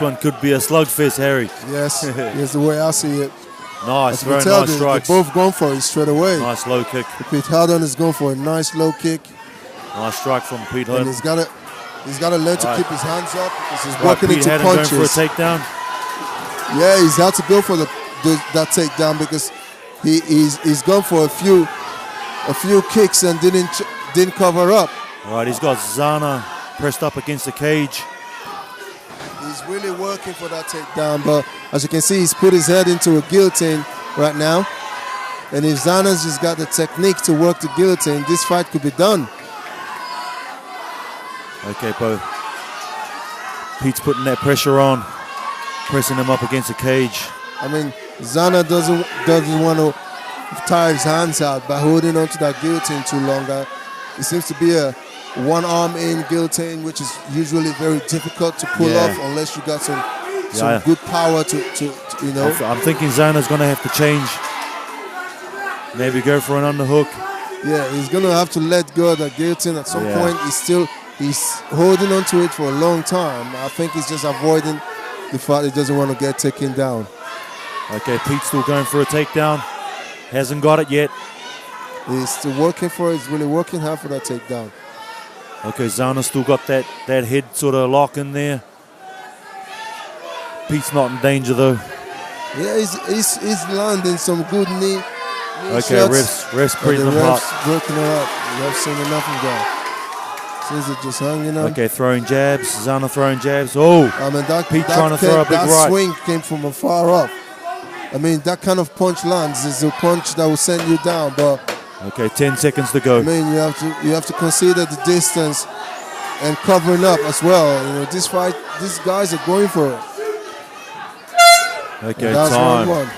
one could be a slugfest, Harry. Yes, here's the way I see it. Nice, very nice strikes. They're both going for it straight away. Nice low kick. Pete Haddon is going for a nice low kick. Nice strike from Pete Haddon. And he's got to learn to keep his hands up because he's working into Haddon punches. Going for a takedown. Yeah, he's had to go for that takedown because he's gone for a few kicks and didn't cover up. All right, he's got Zana pressed up against the cage. He's really working for that takedown, but as you can see, he's put his head into a guillotine right now. And if Zana's just got the technique to work the guillotine, this fight could be done. Okay, Bo. Pete's putting that pressure on, pressing him up against the cage. I mean, Zana doesn't want to tire his hands out by holding onto that guillotine too long. It seems to be a one-arm in guillotine, which is usually very difficult to pull off unless you got some good power to you know. I'm thinking Zana's going to have to change. Maybe go for an underhook. Yeah, he's going to have to let go of that guillotine at some point. He's holding on to it for a long time. I think he's just avoiding the fact he doesn't want to get taken down. Okay, Pete's still going for a takedown. Hasn't got it yet. He's still working for it. He's really working hard for that takedown. Okay, Zana's still got that head sort of lock in there. Pete's not in danger though. Yeah, he's landing some good knee okay, shots. refs breaking them apart. Breaking her up. The refs seen enough of that. Seems it just hanging on. Okay, throwing jabs. Zana throwing jabs. Oh, I mean, Pete trying to throw a big right. That swing came from afar off. I mean, that kind of punch lands is a punch that will send you down, but okay, 10 seconds to go. I mean, you have to consider the distance and covering up as well. You know, this fight, these guys are going for it. Okay, that's time. Round 1.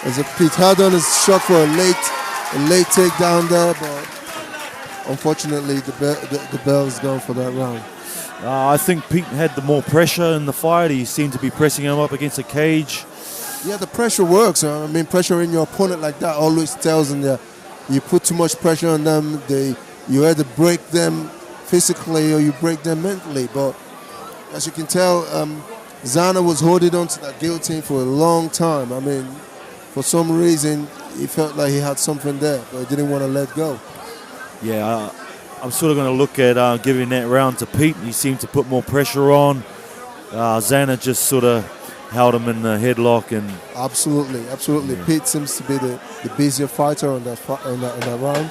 As if Pete Haddon is shot for a late takedown there, but unfortunately the bell is gone for that round. I think Pete had the more pressure in the fight. He seemed to be pressing him up against the cage. Yeah, the pressure works. I mean, pressuring your opponent like that always tells them that you put too much pressure on them. You either break them physically or you break them mentally. But as you can tell, Zana was holding on to that guillotine for a long time. I mean, for some reason, he felt like he had something there, but he didn't want to let go. Yeah, I'm sort of going to look at giving that round to Pete. He seemed to put more pressure on. Zana just sort of held him in the headlock and. Absolutely. Yeah. Pete seems to be the busier fighter on that round.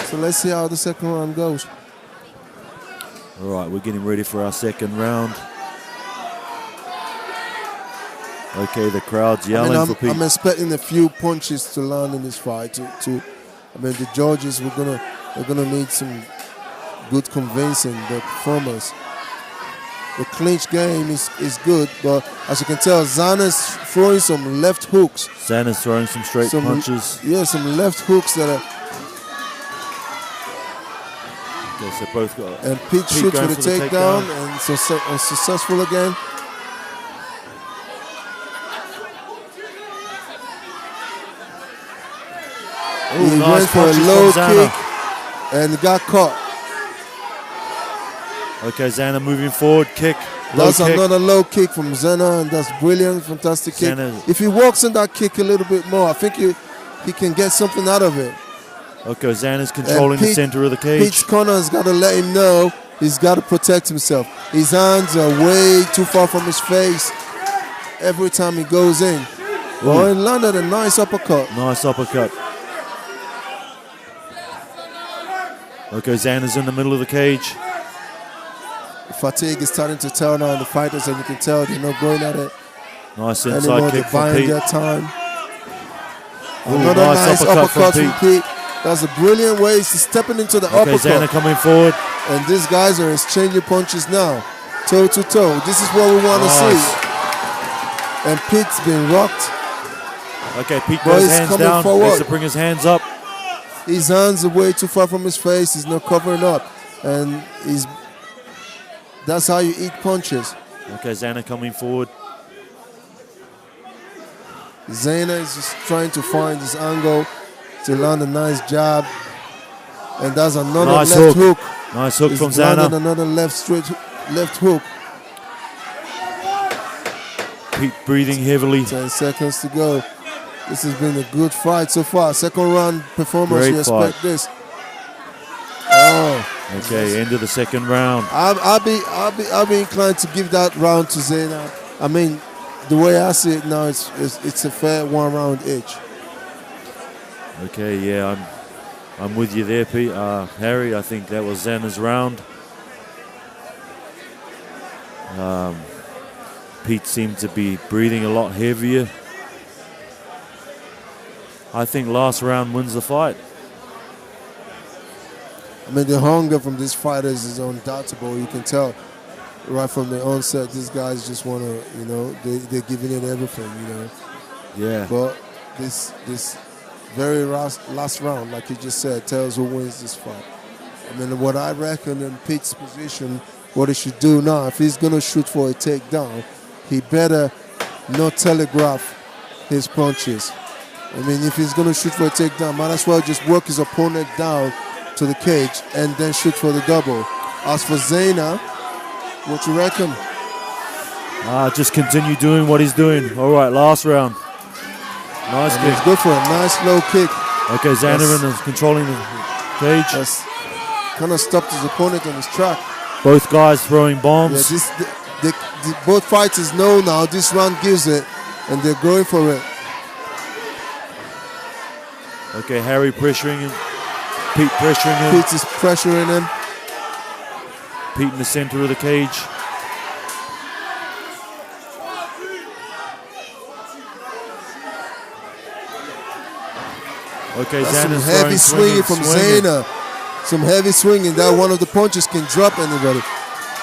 So let's see how the second round goes. All right, we're getting ready for our second round. Okay, the crowd's yelling for Pete. I'm expecting a few punches to land in this fight. I mean, the judges we're gonna need some good convincing the performers. The clinch game is good, but as you can tell, Zana's throwing some left hooks. Zana's throwing some straight punches. Yeah, some left hooks that are. Okay, so both got. And Pete shoots for the takedown and successful again. Ooh, he nice went for a low kick and got caught. Okay, Zana moving forward, kick. That's another low kick from Zana, and that's brilliant, fantastic kick. If he walks in that kick a little bit more, I think he can get something out of it. Okay, Zana's controlling the center of the cage. Pete's corner has got to let him know he's got to protect himself. His hands are way too far from his face every time he goes in. Oh, he landed a nice uppercut. Nice uppercut. Okay, Zana's in the middle of the cage. Fatigue is starting to tell now on the fighters, and you can tell they're not going at it. Nice inside kick from Pete. Their time. Ooh, another nice uppercut from Pete. That's a brilliant way. He's stepping into the uppercut. Zana coming forward. And these guys are exchanging punches now, toe to toe. This is what we want to see. And Pete's been rocked. Okay, Pete got his hands down. He has to bring his hands up. His hands are way too far from his face. He's not covering up. And that's how you eat punches. Okay, Zana coming forward. Zana is just trying to find this angle to land a nice jab. And that's another left hook. Nice hook from Zana. Zana. Another left hook. Pete breathing heavily. 10 seconds to go. This has been a good fight so far. Second round performance, Great you expect fight. this. Oh. Okay, end of the second round. I'll be inclined to give that round to Zana. I mean, the way I see it now, it's a fair 1 round each. Okay, yeah, I'm with you there, Pete. Harry, I think that was Zana's round. Pete seemed to be breathing a lot heavier. I think last round wins the fight. I mean, the hunger from these fighters is undoubtable. You can tell right from the onset, these guys just want to, you know, they're giving it everything, you know. Yeah. But this very last round, like you just said, tells who wins this fight. I mean, what I reckon in Pete's position, what he should do now, if he's going to shoot for a takedown, he better not telegraph his punches. I mean, if he's going to shoot for a takedown, might as well just work his opponent down to the cage and then shoot for the double. As for Zana, what you reckon? Just continue doing what he's doing. All right, last round. Nice kick. It's good for a nice low kick. Okay, Zana is controlling the cage. That's kind of stopped his opponent on his track. Both guys throwing bombs. Yeah, both fighters know now this round gives it, and they're going for it. Okay, Harry pressuring him. Pete pressuring him. Pete is pressuring him. Pete in the center of the cage. Okay, that's Zana's some heavy swinging from Zana. Some heavy swinging that one of the punches can drop anybody.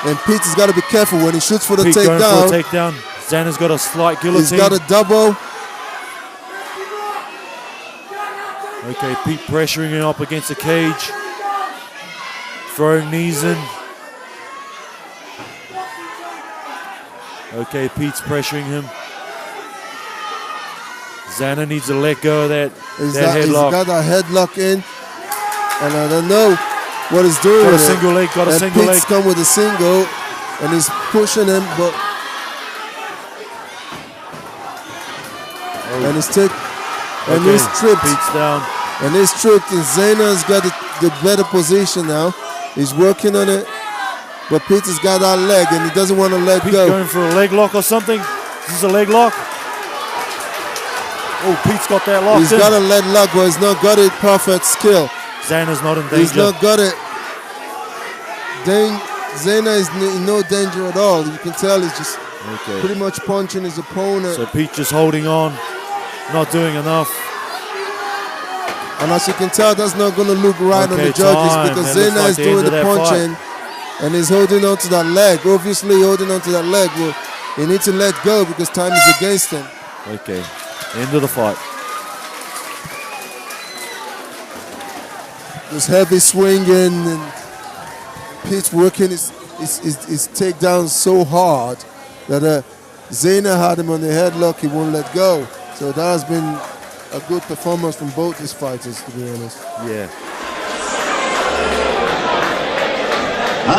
And Pete has got to be careful when he shoots for the takedown. Going for a takedown. Zana's got a slight guillotine. He's got a double. Okay, Pete pressuring him up against the cage. Throwing knees in. Okay, Pete's pressuring him. Zana needs to let go of that headlock. He's got that headlock in. And I don't know what he's doing got with a single leg, got a single leg. Pete's come with a single, and he's pushing him, but... And he's tripped. Pete's down. And he's tripped, and Zana's got the better position now. He's working on it, but Pete's got that leg, and he doesn't want to let Pete go. Going for a leg lock or something? Is this a leg lock? Oh, Pete's got that locked in. He's got a leg lock, but he's not got it perfect skill. Zana's not in danger. He's not got it. Zana is in no danger at all. You can tell he's just pretty much punching his opponent. So Pete just holding on, not doing enough. And as you can tell, that's not going to look right on the judges because Zana is doing the punching and he's holding on to that leg. Obviously, holding on to that leg. Well, he needs to let go because time is against him. Okay, end of the fight. This heavy swinging and Pete's working his takedown so hard that Zana had him on the headlock, he won't let go. So that has been a good performance from both these fighters, to be honest. Yeah.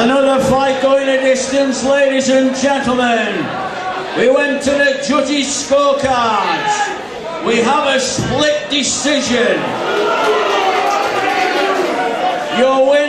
Another fight going a distance, ladies and gentlemen. We went to the judges' scorecards. We have a split decision. Your winner